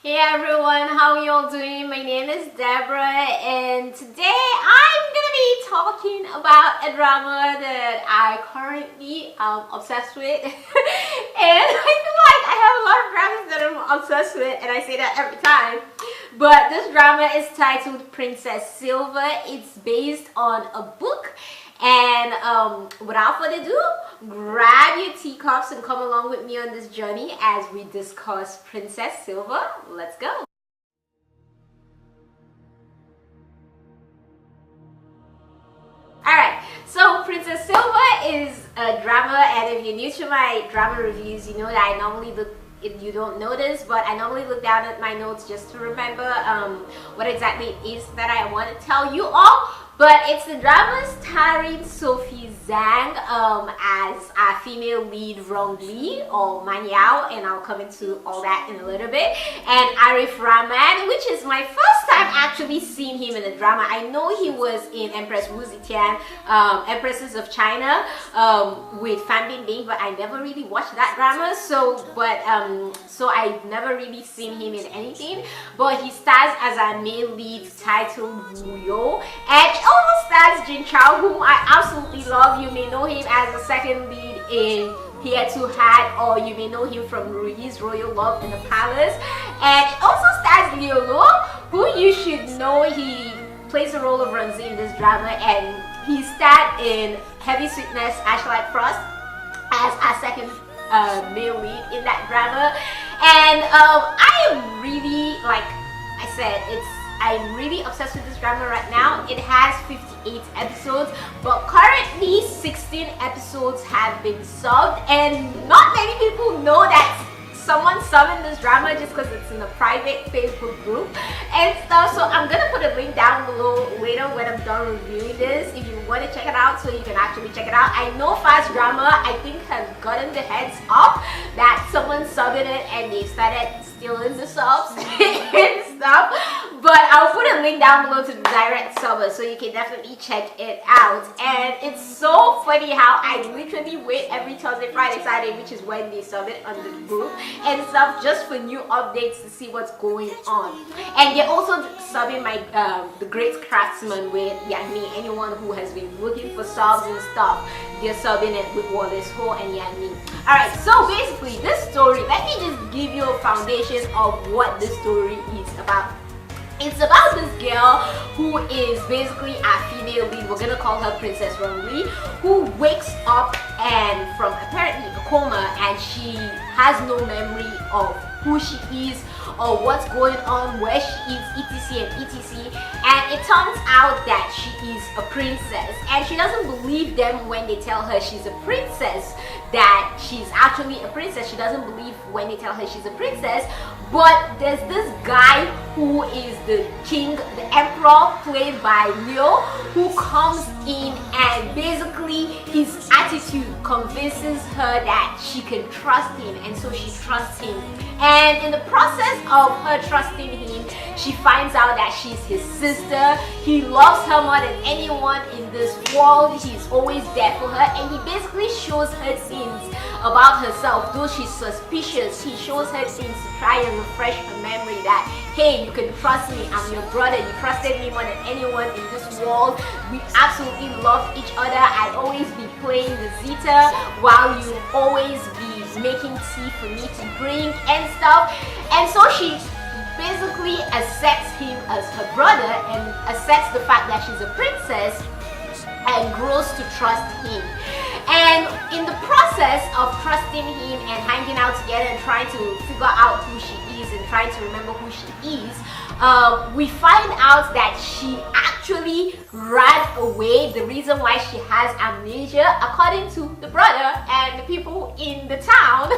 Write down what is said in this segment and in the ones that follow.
Hey everyone, how y'all doing? My name is Deborah and today I'm gonna be talking about a drama that I currently am obsessed with and I feel like I have a lot of dramas that I'm obsessed with and I say that every time. But this drama is titled Princess Silver. It's based on a book. And without further ado, grab your teacups and come along with me on this journey as we discuss Princess Silver. Let's go. Alright, so Princess Silver is a drama, and if you're new to my drama reviews, you know that I normally look, if you don't know this, but I normally look down at my notes just to remember what exactly it is that I want to tell you all. But it's the drama starring Sophie Zhang as a female lead Rong Li or Man Yao, and I'll come into all that in a little bit. And Aarif Rahman, which is my first time actually seeing him in a drama. I know he was in Empress Wu Zetian, Empresses of China, with Fan Bingbing, but I never really watched that drama. So I've never really seen him in anything. But he stars as a male lead titled Wu Yo, and also stars Jin Chao, whom I absolutely love. You may know him as the second lead in Here to Had, or you may know him from Rui's Royal Love in the Palace. And it also stars Liu Luo, who you should know. He plays the role of Renzi in this drama, and he starred in Heavy Sweetness, Ash Like Frost as our second male lead in that drama. And I am really, like I said, I'm really obsessed with this drama right now. It has 58 episodes, but currently 16 episodes have been subbed, and not many people know that someone subbed this drama just because it's in a private Facebook group and stuff. So I'm gonna put a link down below later when I'm done reviewing this if you want to check it out, so you can actually check it out. I know Fast Drama, I think, has gotten the heads up that someone subbed it and they started stealing the subs and stuff, but I'll put a link down below to the direct subber so you can definitely check it out. And it's so funny how I literally wait every Thursday, Friday, Saturday, which is when they sub it on the group and stuff, just for new updates to see what's going on. And they're also subbing my The Great Craftsman with Yanmi. Anyone who has been looking for subs and stuff, they're subbing it with Wallace Ho and Yanmi. Alright, so basically this story, let me just give you a foundation of what this story is about. It's about this girl who is basically a female lead. We're gonna call her Princess Rong Li, who wakes up and from apparently a coma, and she has no memory of who she is or what's going on, where she is, etc and etc. And it turns out that she is a princess, and she doesn't believe them when they tell her she's a princess, that she's actually a princess. She doesn't believe when they tell her she's a princess. But there's this guy who is the king, the emperor, played by Leo, who comes in, and basically his attitude convinces her that she can trust him, and so she trusts him. And in the process of her trusting him, she finds out that she's his sister. He loves her more than anyone in this world. He's always there for her, and he basically shows her things about herself. Though she's suspicious, he shows her things to try and refresh her memory that, hey, you can trust me, I'm your brother, you trusted me more than anyone in this world, we absolutely love each other, I'd always be playing the zither while you always be making tea for me to drink and stuff. And so she basically accepts him as her brother and accepts the fact that she's a princess and grows to trust him. And in the process of trusting him and hanging out together and trying to figure out who she is and trying to remember who she is, we find out that she actually ran away. The reason why she has amnesia, according to the brother and the people in the town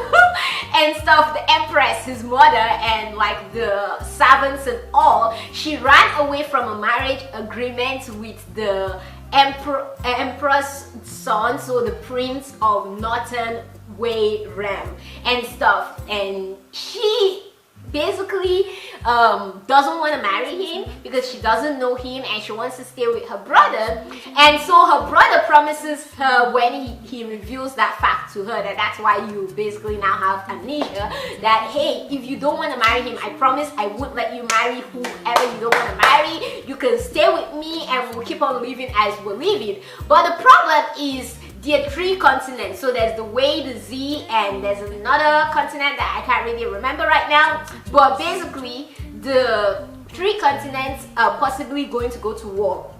and stuff, the empress, his mother, and like the servants and all, she ran away from a marriage agreement with the emperor's son, so the prince of Northern Wei Ram and stuff. And she basically doesn't want to marry him because she doesn't know him and she wants to stay with her brother. And so her brother promises her when he reveals that fact to her, that's why you basically now have amnesia, that hey, if you don't want to marry him, I promise I won't let you marry whoever you don't want to marry. You can stay with me and we'll keep on living as we're living. But the problem is there are 3 continents. So there's the way, the Z, and there's another continent that I can't really remember right now. But basically, the 3 continents are possibly going to go to war.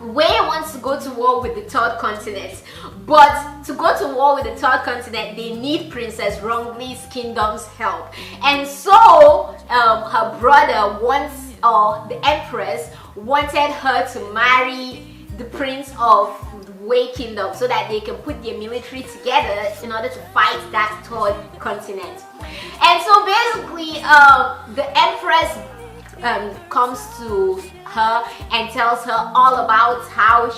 Way wants to go to war with the 3rd continent, but to go to war with the 3rd continent, they need Princess Rongli's kingdom's help. And so her brother wants, or the Empress wanted her to marry the Prince of Wei Kingdom so that they can put their military together in order to fight that 3rd continent. And so basically, the Empress comes to her and tells her all about how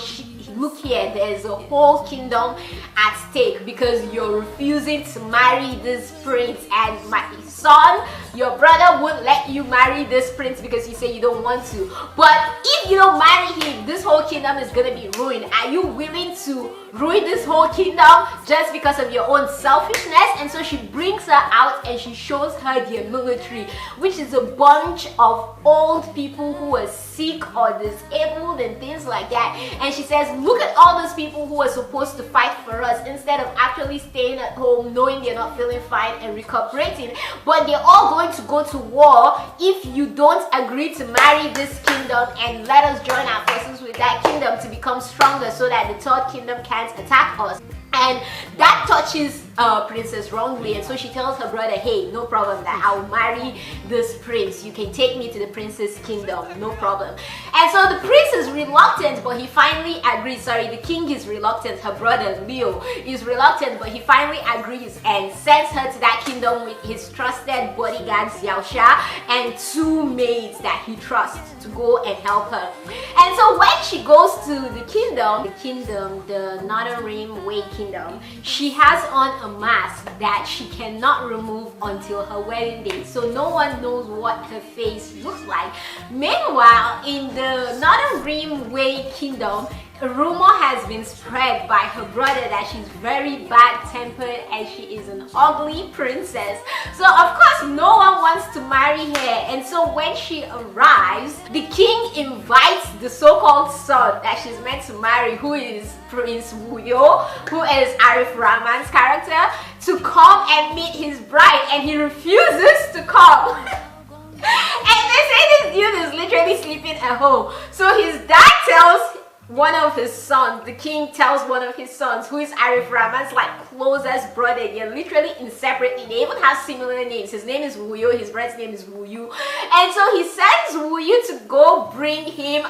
look here, there's a whole kingdom at stake because you're refusing to marry this prince, and my son, your brother won't let you marry this prince because you say you don't want to. But if you don't marry him, this whole kingdom is gonna be ruined. Are you willing to ruin this whole kingdom just because of your own selfishness? And so she brings her out and she shows her their military, which is a bunch of old people who are sick or disabled and things like that. And she says, look at all those people who are supposed to fight for us instead of actually staying at home knowing they're not feeling fine and recuperating, but they're all going to go to war if you don't agree to marry this kingdom and let us join our forces with that kingdom to become stronger so that the 3rd kingdom can't attack us. And that touches Princess Wrongly, and so she tells her brother, hey, no problem, that I'll marry this prince. You can take me to the prince's kingdom, no problem. And so the prince is reluctant, but he finally agrees. Sorry, the king is reluctant. Her brother Leo is reluctant, but he finally agrees and sends her to that kingdom with his trusted bodyguard Xiao Xia and 2 maids that he trusts to go and help her. And so when she goes to the kingdom, the Northern Rim Wei Kingdom, she has on a mask that she cannot remove until her wedding day, so no one knows what her face looks like. Meanwhile, in the Northern Rim Wei Kingdom, a rumor has been spread by her brother that she's very bad-tempered and she is an ugly princess. So of course no one wants to marry her, and so when she arrives, the king invites the so-called son that she's meant to marry, who is Prince Wuyo, who is Aarif Rahman's character, to come and meet his bride, and he refuses to come. And they say this dude is literally sleeping at home. So his dad tells one of his sons, the king tells one of his sons, who is Aarif Rahman's like closest brother, they're literally inseparable, they even have similar names. His name is Wuyo, his brother's name is Wuyu. And so he sends Wuyu to go bring him,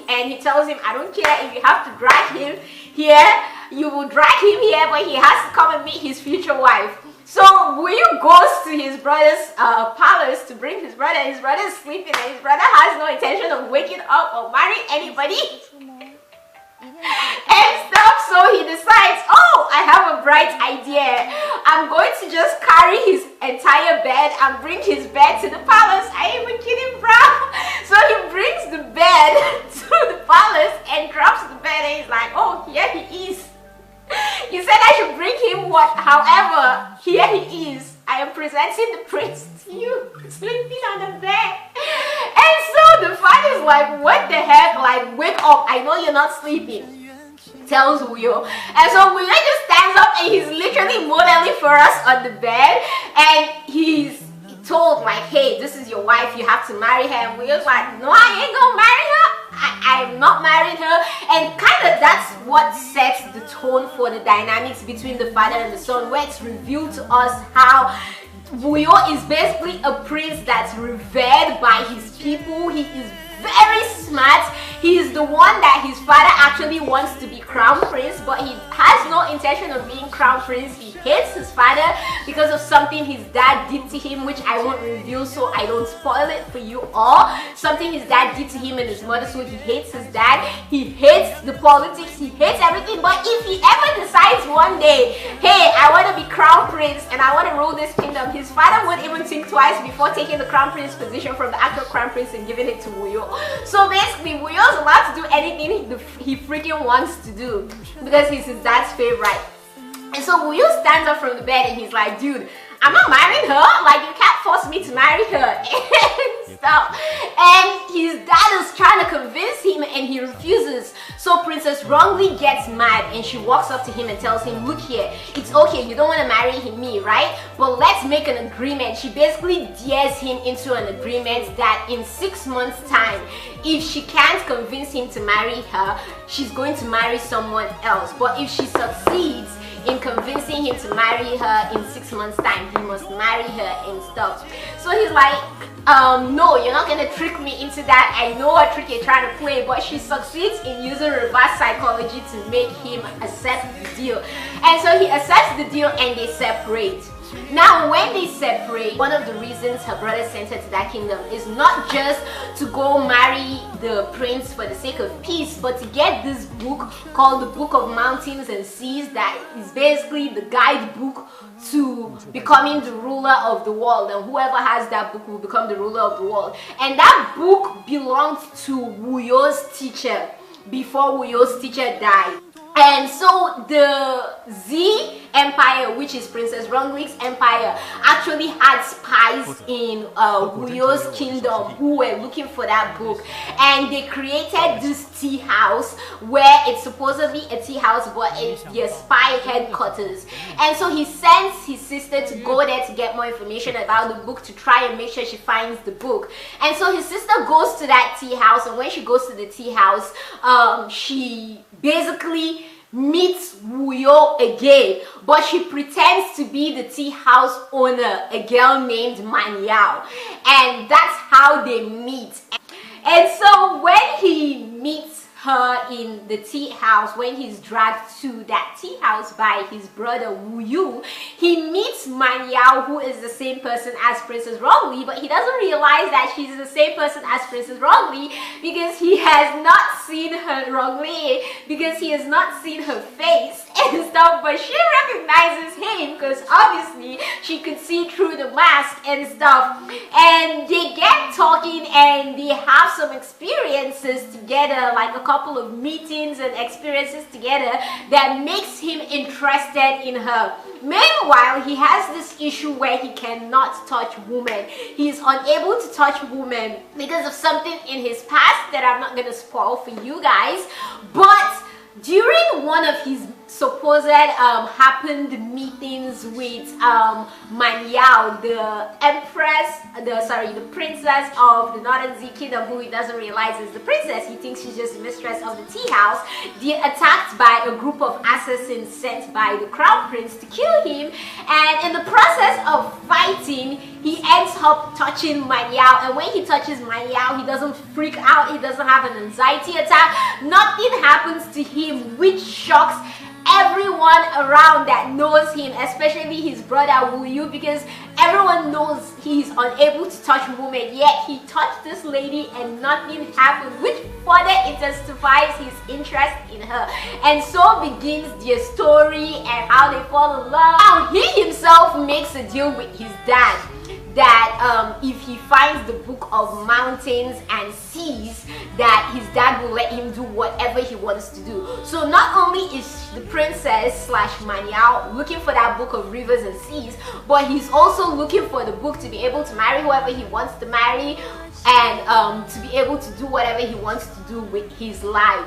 and he tells him, I don't care if you have to drag him here, you will drag him here, but he has to come and meet his future wife. So Wuyu goes to his brother's palace to bring his brother. His brother is sleeping and his brother has no intention of waking up or marrying anybody and stuff. So he decides, oh, I have a bright idea. I'm going to just carry his entire bed and bring his bed to the palace. I ain't even kidding, bro. So he brings the bed to the palace and drops the bed, and he's like, oh, here he is. You said I should bring him what? However, here he is. I am presenting the prince to you, sleeping on the bed. And so the father's like, what the heck? Like, wake up. I know you're not sleeping. Tells Wuyo. And so Wuyo just stands up and he's literally modeling for us on the bed. And he's told like, hey, this is your wife. You have to marry her. And Wuyo's like, no, I ain't gonna marry her. I'm not marrying her. And kind of that's what sets the tone for the dynamics between the father and the son, where it's revealed to us how Wuyo is basically a prince that's revered by his people. He is very smart. He's the one that his father actually wants to be crown prince, but he has no intention of being crown prince. He hates his father because of something his dad did to him, which I won't reveal so I don't spoil it for you all. Something his dad did to him and his mother, so he hates his dad. He hates the politics, he hates everything. But if he ever decides one day, hey, I want to be crown prince and I want to rule this kingdom, his father would even think twice before taking the crown prince position from the actual crown prince and giving it to Wuyo. So basically, Wuyo's allowed to do anything he freaking wants to do because he's his dad's favorite. And so Wuyo stands up from the bed and he's like, dude, I'm not marrying her. Like, you can't force me to marry her and stuff. And his dad is trying to convince him and he refuses. So Princess wrongly gets mad and she walks up to him and tells him, look here, it's okay, you don't want to marry me, right? But let's make an agreement. She basically dares him into an agreement that in 6 months' time, if she can't convince him to marry her, she's going to marry someone else. But if she succeeds in convincing him to marry her in 6 months' time, he must marry her and stuff. So he's like, no, you're not gonna trick me into that. I know what trick you're trying to play. But she succeeds in using reverse psychology to make him accept the deal. And so he accepts the deal and they separate. Now when they separate, one of the reasons her brother sent her to that kingdom is not just to go marry the prince for the sake of peace, but to get this book called the Book of Mountains and Seas that is basically the guidebook to becoming the ruler of the world, and whoever has that book will become the ruler of the world. And that book belonged to Wuyo's teacher before Wuyo's teacher died. And so the Z Empire, which is Princess Rongli's empire, actually had spies in Wuyo's kingdom who were looking for that book, and they created this tea house where it's supposedly a tea house, but it's their spy headquarters. And so he sends his sister to go there to get more information about the book, to try and make sure she finds the book. And so his sister goes to that tea house, and when she goes to the tea house, she basically meets Wuyo again, but she pretends to be the tea house owner, a girl named Manyao, and that's how they meet. And so when he meets her in the tea house, when he's dragged to that tea house by his brother Wuyu, he meets Manyao, who is the same person as Princess Rongli, but he doesn't realize that she's the same person as Princess Rongli because he has not seen her Rongli, because he has not seen her face and stuff, but she recognizes him because obviously she could see through the mask and stuff. And they get talking and they have some experiences together, like a couple of meetings and experiences together that makes him interested in her. Meanwhile, he has this issue where he cannot touch women. He is unable to touch women because of something in his past that I'm not going to spoil for you guys. But during one of his supposed happened meetings with Manyao, the the princess of the Northern Z Kingdom, who he doesn't realize is the princess. He thinks she's just the mistress of the tea house. They're attacked by a group of assassins sent by the crown prince to kill him, and in the process of fighting, he ends up touching Manyao, and when he touches Manyao, he doesn't freak out, he doesn't have an anxiety attack, nothing happens to him, which shocks everyone around that knows him, especially his brother Wuyu, because everyone knows he's unable to touch women, yet he touched this lady and nothing happened, which further intensifies his interest in her. And so begins their story and how they fall in love. Now he himself makes a deal with his dad that if he finds the Book of Mountains and Seas, that his dad will let him do whatever he wants to do. So not only is the princess / Manyao looking for that Book of Rivers and Seas, but he's also looking for the book to be able to marry whoever he wants to marry, and to be able to do whatever he wants to do with his life.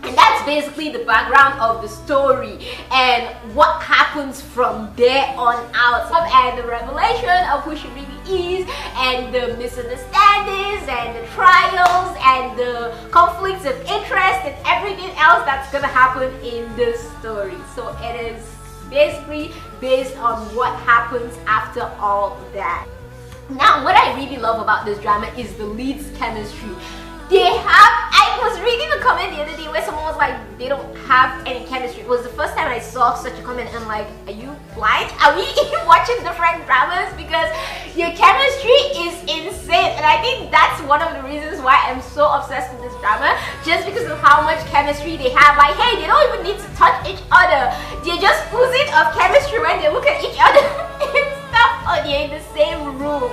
And that's basically the background of the story and what happens from there on out, and the revelation of who she really is, and the misunderstandings and the trials and the conflicts of interest and everything else that's gonna happen in this story. So it is basically based on what happens after all that. Now, what I really love about this drama is the leads' chemistry. They have, I was reading a comment the other day where someone was like, they don't have any chemistry. It was the first time I saw such a comment, and like, are you blind? Are we watching different dramas? Because your chemistry is insane, and I think that's one of the reasons why I'm so obsessed with this drama, just because of how much chemistry they have. Like, hey, they don't even need to touch each other. They're just oozing of chemistry when they look at each other and stuff, or they're in the same room.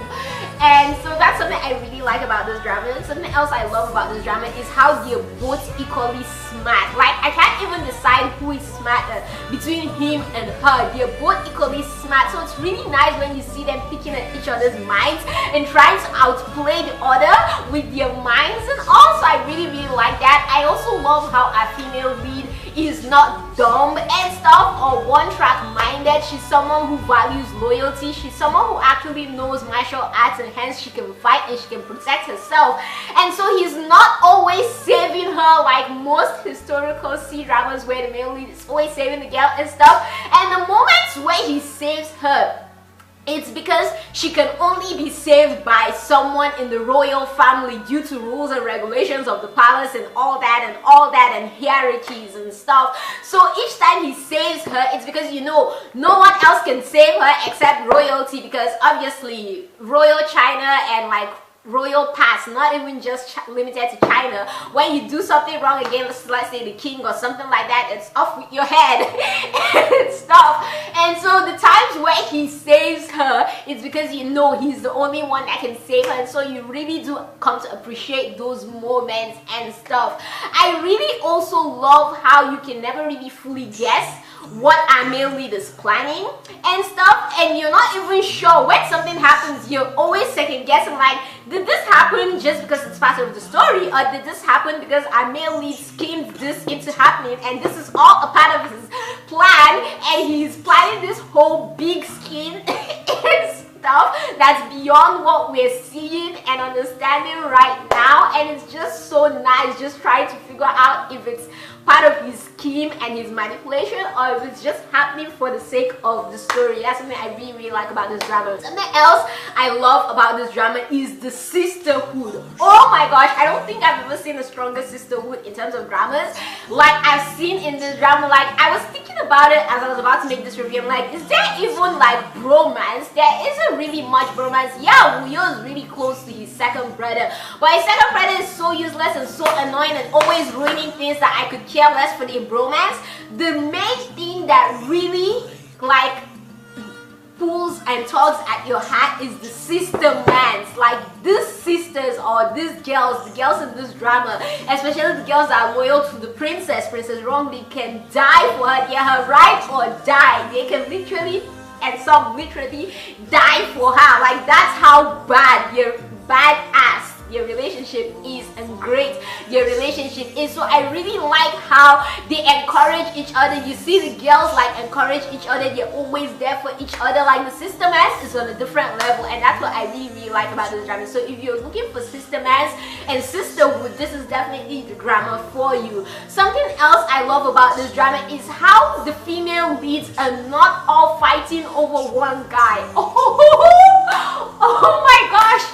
And so that's something I really like about this drama. And something else I love about this drama is how they're both equally smart. Like, I can't even decide who is smarter between him and her. They're both equally smart. So it's really nice when you see them picking at each other's minds and trying to outplay the other with their minds. And also, I really like that. I also love how our female lead is not dumb and stuff or one-track minded. She's someone who values loyalty. She's someone who actually knows martial arts, and hence she can fight and she can protect herself. And so he's not always saving her like most historical C-dramas where the male lead is always saving the girl and stuff. And the moments where he saves her, it's because she can only be saved by someone in the royal family due to rules and regulations of the palace and all that and hierarchies and stuff. So each time he saves her, it's because, you know, no one else can save her except royalty, because obviously royal China and like royal pass, not even just limited to China. When you do something wrong against, let's say, the king or something like that, it's off with your head and stuff. And so the times where he saves her, it's because, you know, he's the only one that can save her. And so you really do come to appreciate those moments and stuff. I really also love how you can never really fully guess what our male lead is planning and stuff, and you're not even sure when something happens. You're always second guessing, like, did this happen just because it's part of the story, or did this happen because our male lead schemed this into happening, and this is all a part of his plan, and he's planning this whole big scheme and stuff that's beyond what we're seeing and understanding right now. And it's just so nice just trying to figure out if it's part of his scheme and his manipulation, or if it's just happening for the sake of the story. That's something I really like about this drama. Something else I love about this drama is the sisterhood. Oh my gosh, I don't think I've ever seen a stronger sisterhood in terms of dramas like I've seen in this drama. Like, I was thinking about it as I was about to make this review. I'm like, is there even like bromance? There isn't really much bromance. Yeah, Wuyo is really close to his second brother, but his second brother is so useless and so annoying and always ruining things that I could care less for the bromance. The main thing that really like pulls and tugs at your heart is the sister mans. Like, these sisters or these girls, the girls in this drama, especially the girls that are loyal to the princess Wrongly, can die for her. They're her right or die. They can literally, and some literally, die for her. Like, that's how bad your badass your relationship is and great your relationship is. So I really like how they encourage each other. You see the girls like encourage each other. They're always there for each other. Like, the sister mans is on a different level, and that's what I really like about this drama. So if you're looking for sister mans and sisterhood, this is definitely the drama for you. Something else I love about this drama is how the female leads are not all fighting over one guy. Oh my gosh,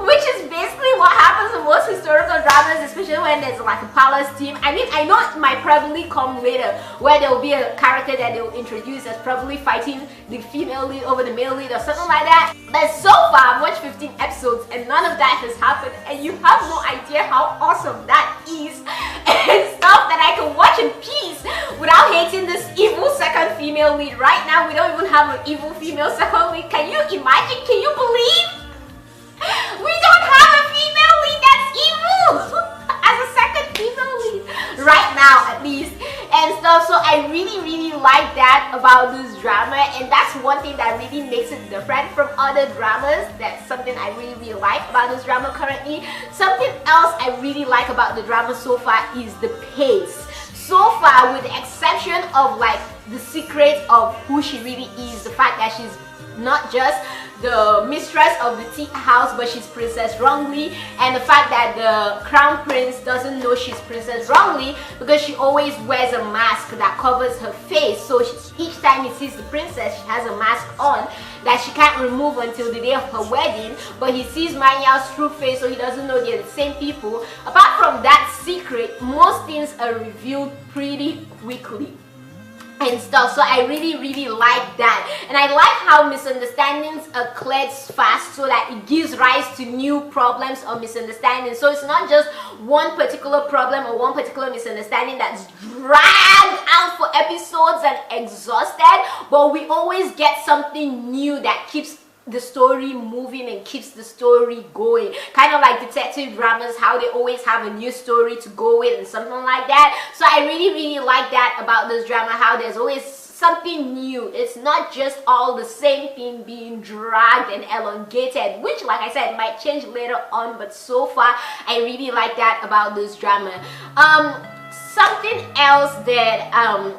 which is basically what happens in most historical dramas, especially when there's like a palace team. I mean, I know it might probably come later where there will be a character that they will introduce as probably fighting the female lead over the male lead or something like that. But so far, I've watched 15 episodes and none of that has happened, and you have no idea how awesome that is and stuff, that I can watch in peace without hating this evil second female lead. Right now, we don't even have an evil female second lead. Can you imagine? Can you believe? We don't have a female lead that's evil as a second female lead right now, at least, and stuff. So I really like that about this drama, and that's one thing that really makes it different from other dramas. That's something I really like about this drama currently. Something else I really like about the drama so far is the pace. So far, with the exception of like the secret of who she really is, the fact that she's not just the mistress of the tea house but she's princess wrongly, and the fact that the crown prince doesn't know she's princess wrongly because she always wears a mask that covers her face. So each time he sees the princess, she has a mask on that she can't remove until the day of her wedding, but he sees Manya's true face, so he doesn't know they're the same people. Apart from that secret, most things are revealed pretty quickly and stuff. So I really like that, and I like how misunderstandings are cleared fast so that it gives rise to new problems or misunderstandings. So it's not just one particular problem or one particular misunderstanding that's dragged out for episodes and exhausted, but we always get something new that keeps the story moving and keeps the story going, kind of like detective dramas, how they always have a new story to go with and something like that. So I really like that about this drama, how there's always something new. It's not just all the same thing being dragged and elongated, which, like I said, might change later on, but so far I really like that about this drama. Something else that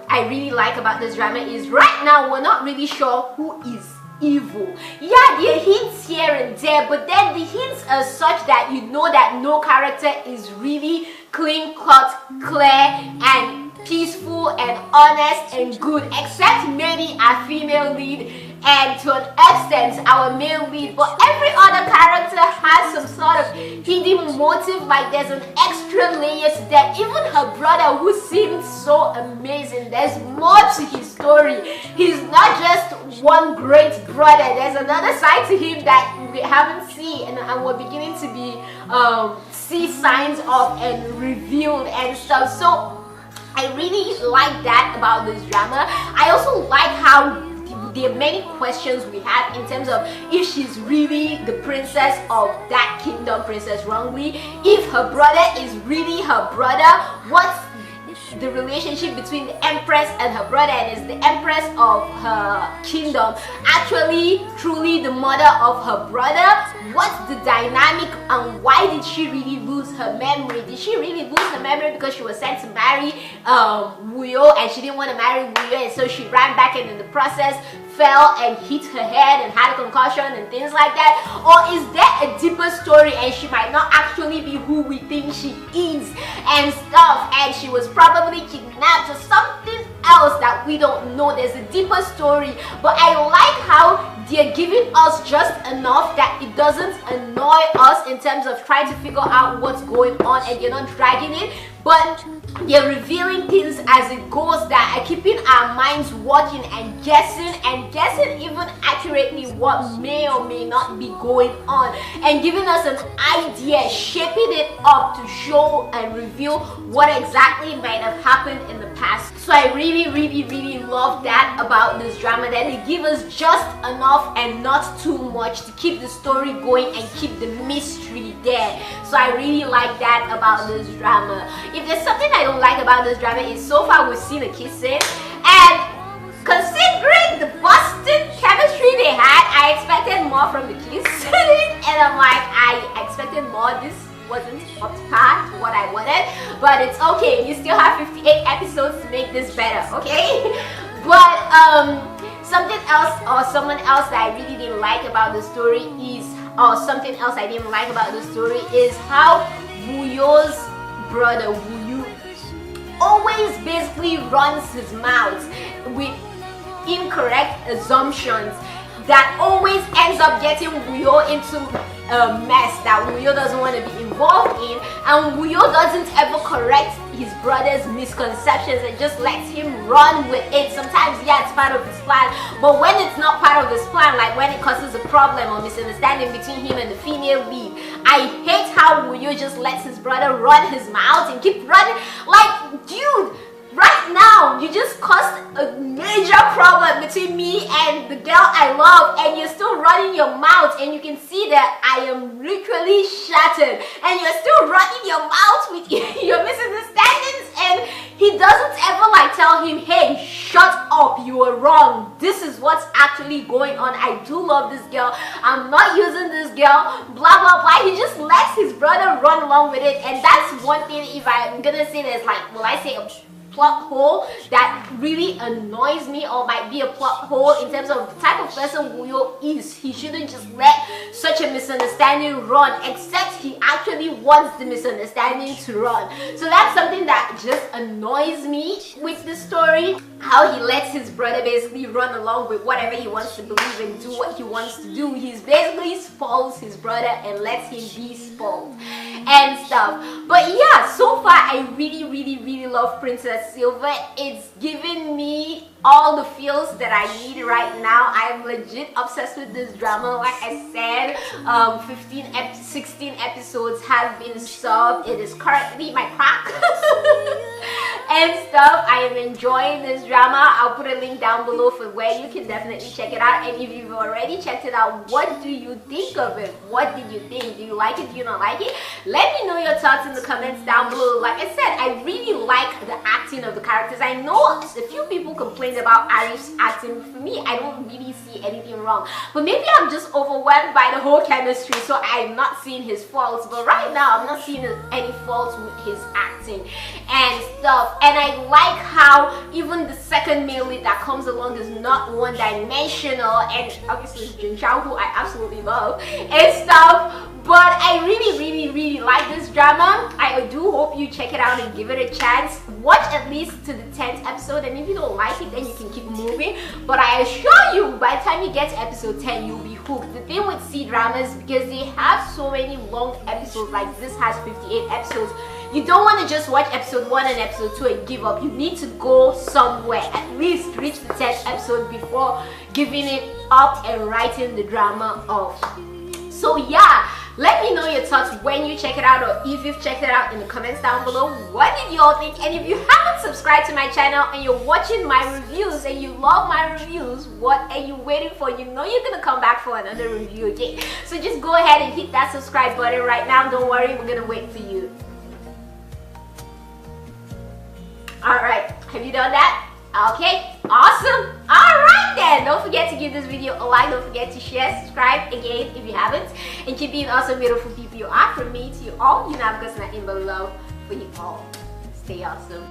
I really like about this drama is right now we're not really sure who is evil. Yeah, there are hints here and there, but then the hints are such that you know that no character is really clean cut, clear and peaceful and honest and good, except maybe our female lead and to an extent our male lead. But every other character has some sort of hidden motive, like there's an extra layer to that. Even her brother, who seems so amazing, there's more to his story. He's not just one great brother, there's another side to him that we haven't seen and we're beginning to be see signs of and revealed and stuff. So I really like that about this drama. I also like how there are many questions we have in terms of if she's really the princess of that kingdom, Princess Wrongly, if her brother is really her brother, what's the relationship between the empress and her brother, and is the empress of her kingdom actually truly the mother of her brother? What's the dynamic and why did she really lose her memory? Did she really lose her memory because she was sent to marry Wuyo and she didn't want to marry Wuyo, and so she ran back and in the process fell and hit her head and had a concussion and things like that? Or is there a deeper story and she might not actually be who we think she is and stuff, and she was probably kidnapped or something else that we don't know? There's a deeper story, but I like how they're giving us just enough that it doesn't annoy us in terms of trying to figure out what's going on, and you're not dragging it, but they're revealing things as it goes that are keeping our minds watching and guessing even accurately what may or may not be going on, and giving us an idea, shaping it up to show and reveal what exactly might have happened in the past. So I really love that about this drama, that they give us just enough and not too much to keep the story going and keep the mystery there. So I really like that about this drama. If there's something I don't like about this drama, is so far we've seen a kissing, and considering the Boston chemistry they had, I expected more from the kiss. And I'm like, I expected more. This wasn't up to par to what I wanted, but it's okay. You still have 58 episodes to make this better, okay? But something else or someone else that I really didn't like about the story is, how Wuyo's brother Wuyu always basically runs his mouth with incorrect assumptions that always ends up getting Wuyo into a mess that Wuyo doesn't want to be involved in, and Wuyo doesn't ever correct his brother's misconceptions and just lets him run with it. Sometimes, yeah, it's part of his plan, but when it's not part of his plan, like when it causes a problem or misunderstanding between him and the female lead, I hate how Wuyo just lets his brother run his mouth and keep running. Like, dude, right now you just caused a major problem between me and the girl I love, and you're still running your mouth, and you can see that I am literally shattered, and you're still running your mouth with your misunderstandings, and he doesn't ever like tell him, hey, shut up, you were wrong, this is what's actually going on, I do love this girl, I'm not using this girl, blah blah blah. He just lets his brother run along with it, and that's one thing. If I'm gonna say there's like, will I say a plot hole that really annoys me, or might be a plot hole in terms of the type of person Wuyo is. He shouldn't just let such a misunderstanding run, except he actually wants the misunderstanding to run. So that's something that just annoys me with the story. How he lets his brother basically run along with whatever he wants to believe and do what he wants to do. He's basically spoils his brother and lets him be spoiled and stuff. But yeah, so far I really love Princess Silver. It's giving me all the feels that I need right now. I'm legit obsessed with this drama. Like I said, 16 episodes have been subbed. It is currently my crack and stuff. I am enjoying this drama. I'll put a link down below for where you can definitely check it out. And if you've already checked it out, what do you think of it? What did you think? Do you like it? Do you not like it? Let me know your thoughts in the comments down below. Like I said, I really like the acting of the characters. I know a few people complained about Aarif's acting. For me, I don't really see anything wrong, but maybe I'm just overwhelmed by the whole chemistry, so I'm not seeing his faults. But right now I'm not seeing any faults with his acting and stuff. And I like how even the second male lead that comes along is not one-dimensional, and obviously it's Jin Chao, who I absolutely love and stuff. But I really like this drama. I do hope you check it out and give it a chance. Watch at least to the 10th episode, and if you don't like it, then you can keep moving. But I assure you, by the time you get to episode 10, you'll be hooked. The thing with C-dramas, because they have so many long episodes, like this has 58 episodes, you don't want to just watch episode 1 and episode 2 and give up. You need to go somewhere, at least reach the 10th episode before giving it up and writing the drama off. So yeah, let me know your thoughts when you check it out, or if you've checked it out, in the comments down below. What did you all think? And if you haven't subscribed to my channel and you're watching my reviews and you love my reviews, what are you waiting for? You know you're gonna come back for another review, okay? So just go ahead and hit that subscribe button right now. Don't worry, we're gonna wait for you. Alright, have you done that? Okay, awesome. Alright then, don't forget to give this video a like, don't forget to share, subscribe again if you haven't, and keep being awesome, beautiful people you are. From me to you all, you know I've got nothing but love for you all. Stay awesome.